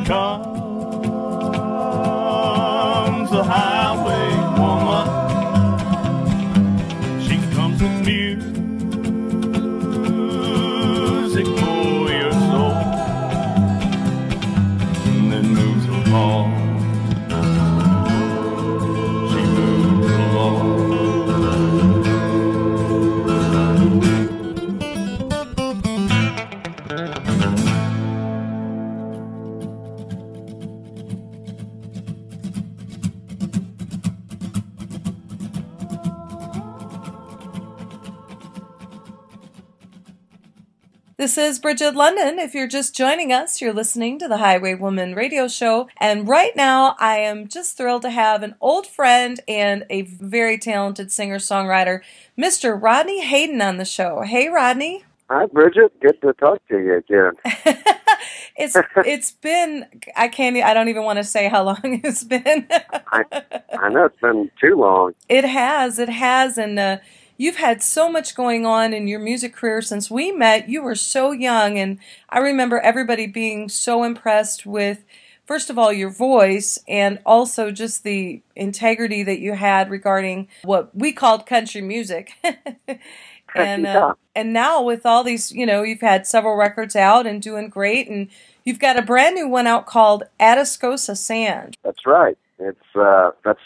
comes the highwaywoman. She comes with music for your soul, and then moves along. She moves along. This is Bridget London. If you're just joining us, you're listening to the Highwaywoman radio show. And right now, I am just thrilled to have an old friend and a very talented singer-songwriter, Mr. Rodney Hayden, on the show. Hey, Rodney. Hi, Bridget. Good to talk to you again. It's been, I don't even want to say how long it's been. I know it's been too long. It has, and you've had so much going on in your music career since we met. You were so young, and I remember everybody being so impressed with, first of all, your voice, and also just the integrity that you had regarding what we called country music. And now with all these, you've had several records out and doing great, and you've got a brand new one out called Atascosa San. That's right. It's that's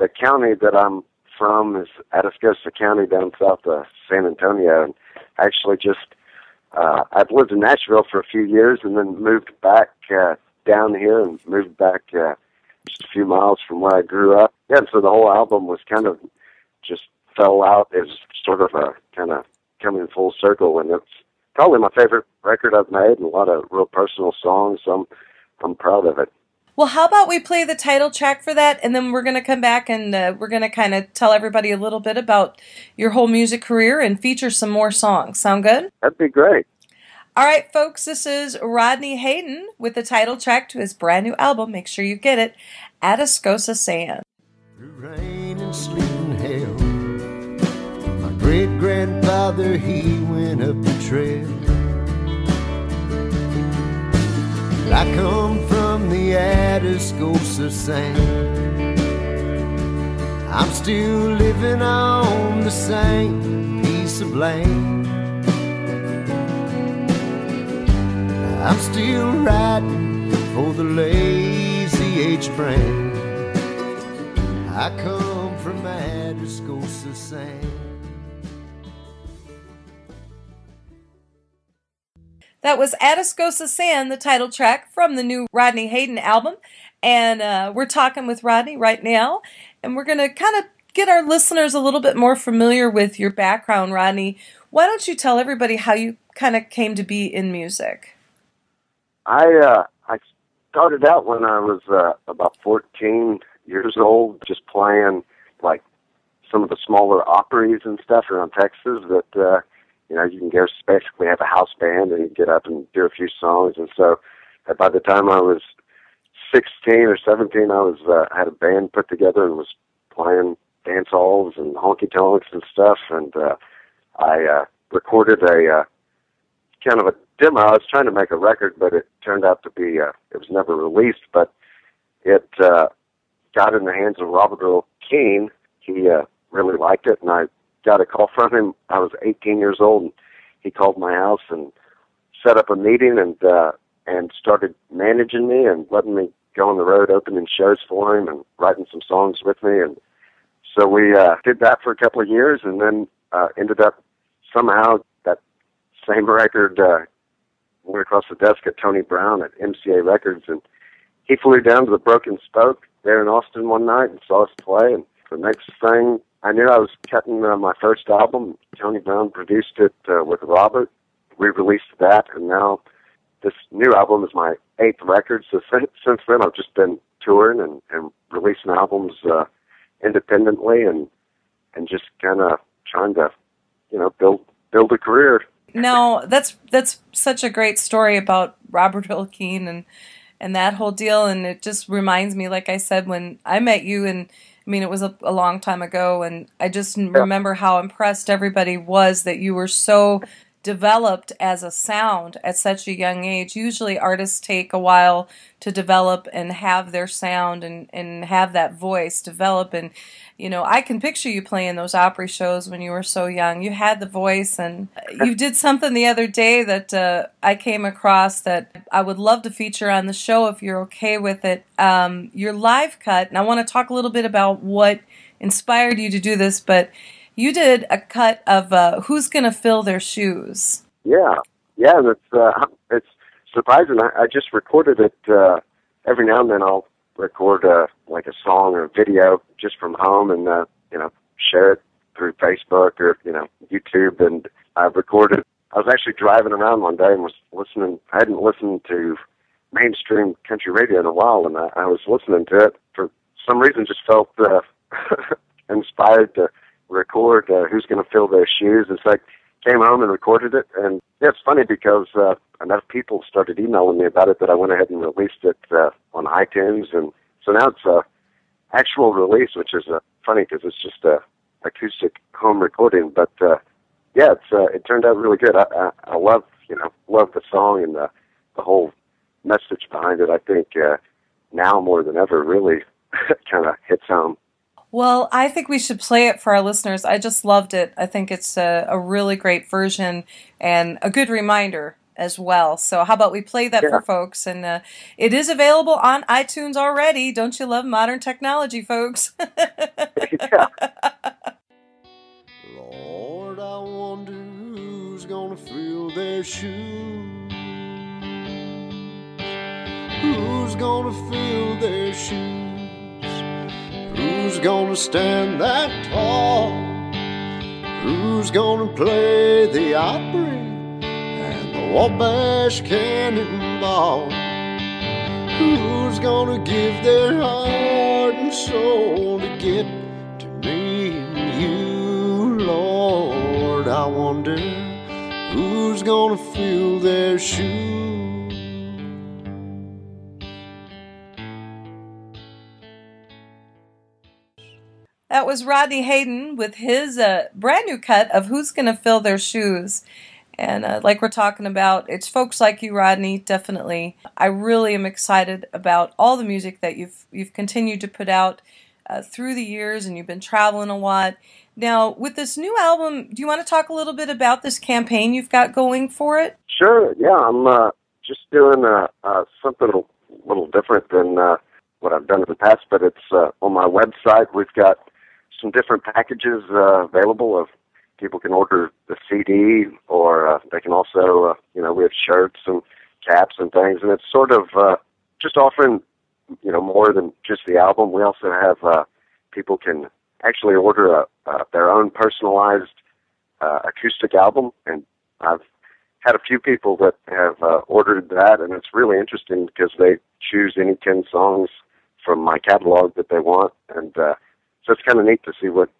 the county that I'm from is Atascosa County down south of San Antonio. And actually I've lived in Nashville for a few years and then moved back down here and moved back just a few miles from where I grew up. Yeah, and so the whole album was kind of just fell out as sort of a kind of coming full circle, and it's probably my favorite record I've made and a lot of real personal songs, so I'm proud of it. Well, how about we play the title track for that, and then we're going to come back and we're going to kind of tell everybody a little bit about your whole music career and feature some more songs. Sound good? That'd be great. All right, folks, this is Rodney Hayden with the title track to his brand new album. Make sure you get it, Atascosa San. Rain and sleet and hail. My great-grandfather, he went up the trail. I come from the Atascosa San. I'm still living on the same piece of land. I'm still riding for the Lazy H brand. I come from Atascosa San. That was Atascosa San, the title track from the new Rodney Hayden album. And we're talking with Rodney right now. And we're going to kind of get our listeners a little bit more familiar with your background, Rodney. Why don't you tell everybody how you kind of came to be in music? I started out when I was about 14 years old, just playing like some of the smaller Opries and stuff around Texas that you can just basically have a house band and you get up and do a few songs. And so by the time I was 16 or 17, I had a band put together and was playing dance halls and honky tonks and stuff. And I recorded a kind of a demo. I was trying to make a record, but it turned out to be, it was never released, but it got in the hands of Robert Earl Keen. He really liked it, and I got a call from him. I was 18 years old, and he called my house and set up a meeting and started managing me and letting me go on the road, opening shows for him and writing some songs with me. And so we did that for a couple of years, and then ended up somehow that same record went across the desk at Tony Brown at MCA Records, and he flew down to the Broken Spoke there in Austin one night and saw us play. And the next thing I knew, I was cutting my first album. Tony Brown produced it with Robert. We released that, and now this new album is my 8th record. So since then, I've just been touring and releasing albums independently and just kind of trying to, build a career. No, that's such a great story about Robert Earl Keen and that whole deal. And it just reminds me, like I said, when I met you, and I mean, it was a long time ago, and I just remember how impressed everybody was that you were so developed as a sound at such a young age. Usually artists take a while to develop and have their sound and have that voice develop. And, you know, I can picture you playing those Opry shows when you were so young. You had the voice, and you did something the other day that I came across that I would love to feature on the show if you're okay with it. Your live cut, and I want to talk a little bit about what inspired you to do this, but you did a cut of Who's Gonna Fill Their Shoes? Yeah, and it's surprising. I just recorded it. Every now and then I'll record like a song or a video just from home and you know, share it through Facebook or, you know, YouTube. And I've recorded. I was actually driving around one day and was listening. I hadn't listened to mainstream country radio in a while, and I was listening to it. For some reason, just felt inspired to record Who's Gonna Fill Their Shoes. It's like, came home and recorded it, and yeah, it's funny because enough people started emailing me about it that I went ahead and released it on iTunes, and so now it's a actual release, which is funny because it's just a acoustic home recording, but yeah, it turned out really good. I love the song and the whole message behind it. I think now more than ever really kind of hits home. Well, I think we should play it for our listeners. I just loved it. I think it's a really great version and a good reminder as well. So how about we play that for folks? And it is available on iTunes already. Don't you love modern technology, folks? Yeah. Lord, I wonder who's gonna fill their shoes. Who's gonna fill their shoes? Who's gonna stand that tall? Who's gonna play the Opry and the Wabash Cannonball? Who's gonna give their heart and soul to get to me and you, Lord? I wonder who's gonna fill their shoes. That was Rodney Hayden with his brand new cut of Who's Gonna Fill Their Shoes. And like we're talking about, it's folks like you, Rodney, definitely. I really am excited about all the music that you've continued to put out through the years, and you've been traveling a lot. Now, with this new album, do you want to talk a little bit about this campaign you've got going for it? Sure, yeah. I'm just doing something a little different than what I've done in the past, but it's on my website. We've got some different packages available. Of people can order the CD, or they can also, we have shirts and caps and things, and it's sort of just offering, more than just the album. We also have people can actually order their own personalized acoustic album, and I've had a few people that have ordered that, and it's really interesting because they choose any 10 songs from my catalog that they want, and so it's kind of neat to see what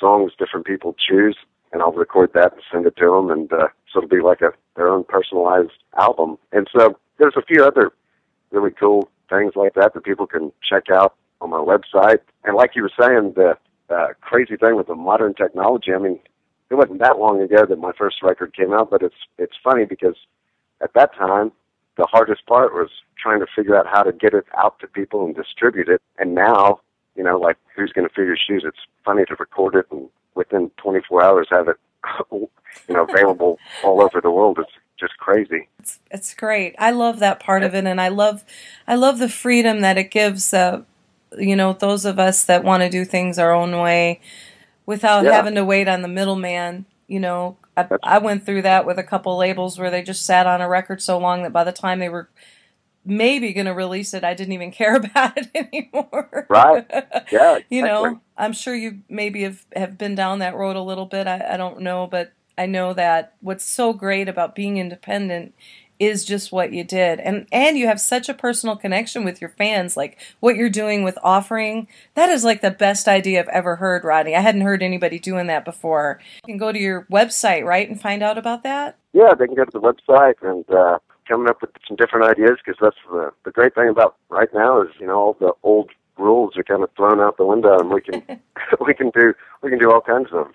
songs different people choose, and I'll record that and send it to them, and so it'll be like their own personalized album. And so there's a few other really cool things like that people can check out on my website. And like you were saying, the crazy thing with the modern technology, I mean, it wasn't that long ago that my first record came out, but it's funny because at that time, the hardest part was trying to figure out how to get it out to people and distribute it. And now, like Who's Gonna Fill Your Shoes, it's funny to record it and within 24 hours have it, available all over the world. It's just crazy. It's great. I love that part of it, and I love the freedom that it gives, those of us that want to do things our own way without having to wait on the middleman. I went through that with a couple labels where they just sat on a record so long that by the time they were maybe going to release it, I didn't even care about it anymore. Right. Yeah. Exactly. I'm sure you maybe have been down that road a little bit. I don't know, but I know that what's so great about being independent is just what you did. And you have such a personal connection with your fans, like what you're doing with offering. That is like the best idea I've ever heard, Rodney. I hadn't heard anybody doing that before. You can go to your website, right, and find out about that? Yeah, they can go to the website and coming up with some different ideas, because that's the great thing about right now is, all the old rules are kind of thrown out the window, and we can we can do all kinds of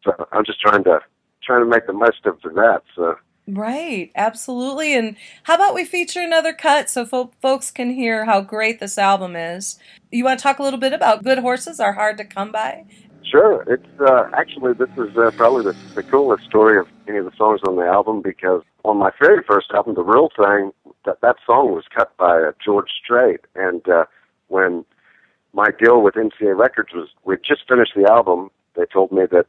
so I'm just trying to trying to make the most of that. So. Right, absolutely. And how about we feature another cut so folks can hear how great this album is? You want to talk a little bit about Good Horses Are Hard to Come By? Sure. It's actually, this is probably the coolest story of any of the songs on the album, because on my very first album, The Real Thing, that song was cut by George Strait. And when my deal with NCA Records was, we'd just finished the album, they told me that,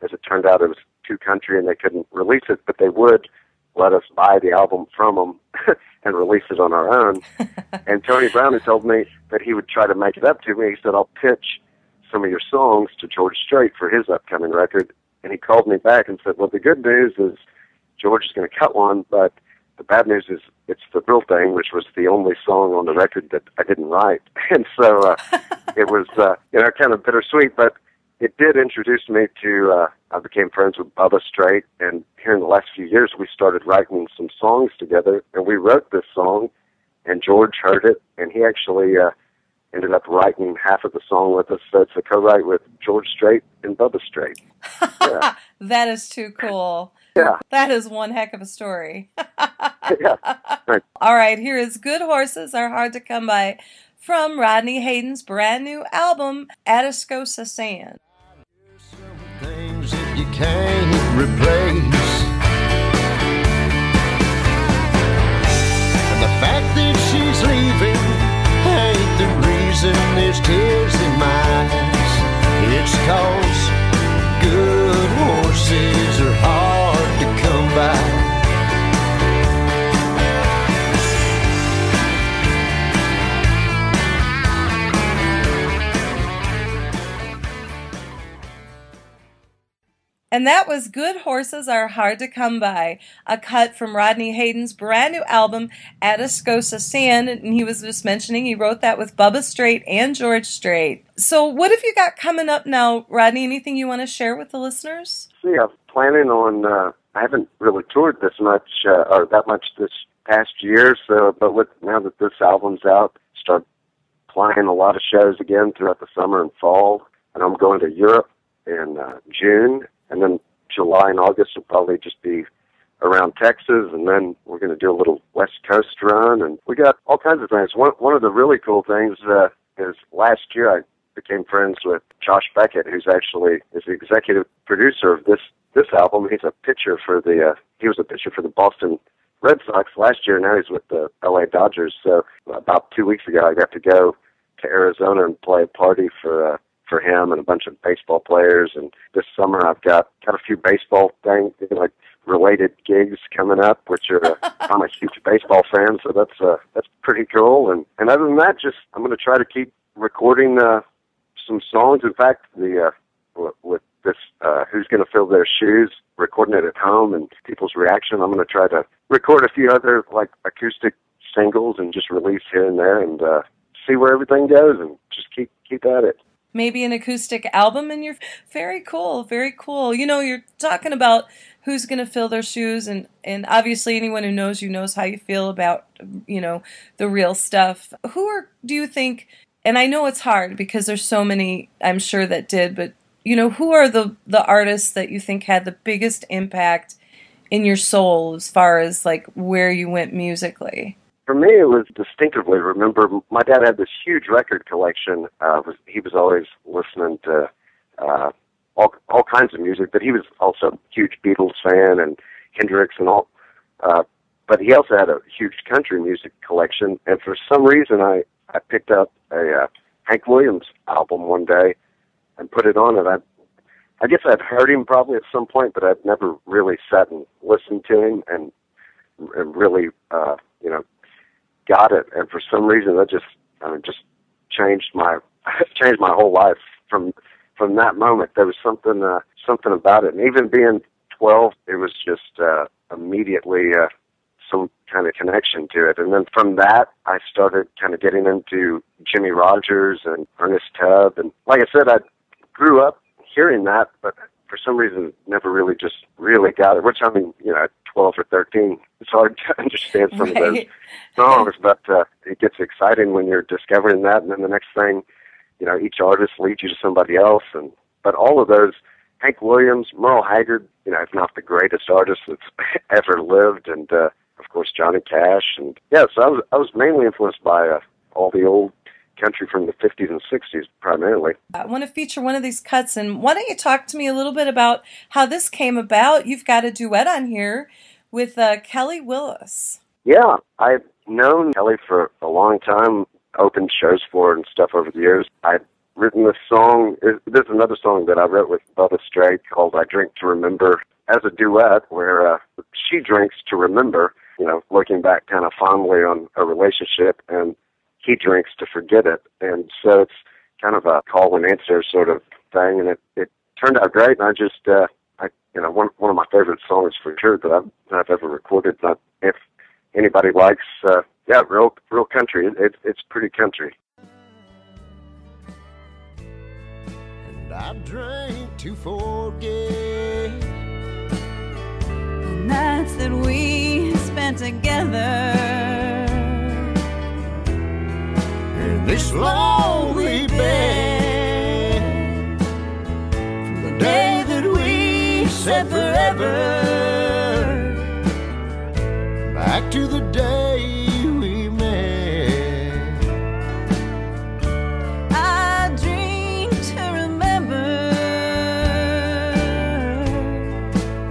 as it turned out, it was too country and they couldn't release it, but they would let us buy the album from them and release it on our own. And Tony Brown had told me that he would try to make it up to me. He said, I'll pitch some of your songs to George Strait for his upcoming record. And he called me back and said, well, the good news is George is going to cut one, but the bad news is it's The Real Thing, which was the only song on the record that I didn't write. And so it was, kind of bittersweet, but it did introduce me to, I became friends with Bubba Strait, and here in the last few years we started writing some songs together, and we wrote this song, and George heard it, and he actually ended up writing half of the song with us, so it's a co-write with George Strait and Bubba Strait. Yeah. That is too cool. Yeah. That is one heck of a story. Yeah. Right. All right, here is Good Horses Are Hard to Come By from Rodney Hayden's brand new album, Atascosa Sand. Things that you can't replace, and the fact that she's leaving ain't the reason there's tears in my eyes. It's 'cause good horses are hard to come by. And that was Good Horses Are Hard to Come By, a cut from Rodney Hayden's brand new album, Atascosa Sand. And he was just mentioning he wrote that with Bubba Strait and George Strait. So what have you got coming up now, Rodney? Anything you want to share with the listeners? See, I'm planning on, I haven't really toured this much, or that much this past year, so, but now that this album's out, start playing a lot of shows again throughout the summer and fall. And I'm going to Europe in June. And then July and August will probably just be around Texas, and then we're going to do a little West Coast run, and we got all kinds of things. One of the really cool things is last year I became friends with Josh Beckett, who's actually is the executive producer of this album. He's a pitcher for he was a pitcher for the Boston Red Sox last year. Now he's with the LA Dodgers. So about 2 weeks ago, I got to go to Arizona and play a party for him and a bunch of baseball players. And this summer I've got a few baseball things, like related gigs coming up, which are, I'm a huge baseball fan, so that's pretty cool. And other than that, just, I'm going to try to keep recording, some songs. In fact, with this, Who's Gonna Fill Their Shoes, recording it at home and people's reaction, I'm going to try to record a few other, like, acoustic singles and just release here and there and, see where everything goes and just keep at it. Maybe an acoustic album, and you're very cool, very cool. You know, you're talking about who's going to fill their shoes, and obviously anyone who knows you knows how you feel about, the real stuff. Do you think, and I know it's hard because there's so many, I'm sure, that did, but, who are the artists that you think had the biggest impact in your soul as far as, like, where you went musically? For me, it was distinctively, remember, my dad had this huge record collection. He was always listening to all kinds of music, but he was also a huge Beatles fan and Hendrix and all. But he also had a huge country music collection, and for some reason I picked up a Hank Williams album one day and put it on, and I guess I'd heard him probably at some point, but I'd never really sat and listened to him and really, got it, and for some reason that just changed my whole life from that moment. There was something about it, and even being 12, it was just immediately some kind of connection to it. And then from that, I started kind of getting into Jimmy Rogers and Ernest Tubb, and like I said, I grew up hearing that, but for some reason never really got it. Which, I mean, at 12 or 13, it's hard to understand some of those songs, but it gets exciting when you're discovering that, and then the next thing, each artist leads you to somebody else, but all of those Hank Williams, Merle Haggard, you know, if not the greatest artist that's ever lived, and of course Johnny Cash, and yeah, so I was mainly influenced by all the old country from the 50s and 60s primarily. I want to feature one of these cuts, and why don't you talk to me a little bit about how this came about? You've got a duet on here with Kelly Willis. Yeah, I've known Kelly for a long time, opened shows for her and stuff over the years. I've written this song. There's another song that I wrote with Bubba Strait called I Drink to Remember as a duet, where she drinks to remember, you know, looking back kind of fondly on a relationship, and he drinks to forget it. And so it's kind of a call and answer sort of thing, and it turned out great. And I just, you know, one of my favorite songs for sure that I've ever recorded. If anybody likes, real country, it's pretty country. And I drank to forget the nights that we spent together. This lonely bed, from the day that we said forever, back to the day we met. I drink to remember,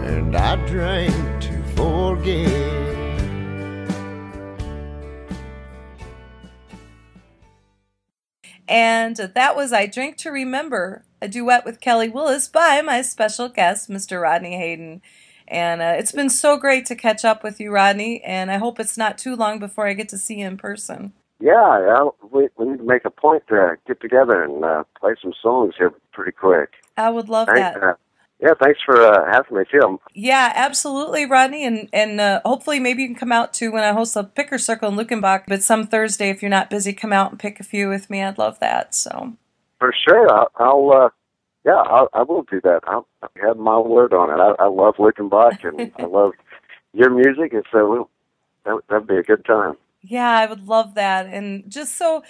and I drank to forget. And that was I Drink to Remember, a duet with Kelly Willis by my special guest, Mr. Rodney Hayden. And it's been so great to catch up with you, Rodney, and I hope it's not too long before I get to see you in person. Yeah, we need to make a point to get together and play some songs here pretty quick. I would love Thanks, that. Thanks for having me, too. Yeah, absolutely, Rodney, and hopefully maybe you can come out to when I host a picker circle in Luckenbach, but some Thursday, if you're not busy, come out and pick a few with me. I'd love that. So for sure, I will do that. I'll have my word on it. I love Luckenbach, and I love your music, and so that'd be a good time. yeah, I would love that, and just so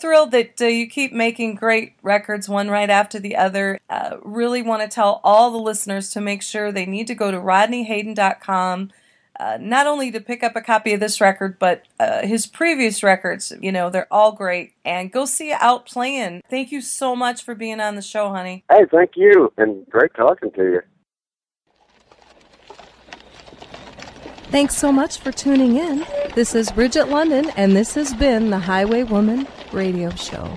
thrilled that you keep making great records, one right after the other. Really want to tell all the listeners to make sure they need to go to rodneyhayden.com, not only to pick up a copy of this record, but his previous records. You know, they're all great, and go see you out playing. Thank you so much for being on the show, honey. Hey, thank you, and great talking to you. Thanks so much for tuning in. This is Bridget London, and this has been the Highwaywoman Radio Show.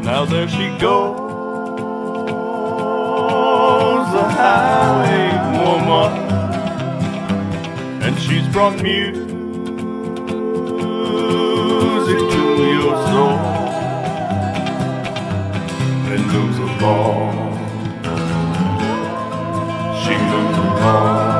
Now there she goes, the highwaywoman, and she's brought music to your soul, and moves along, she moves along.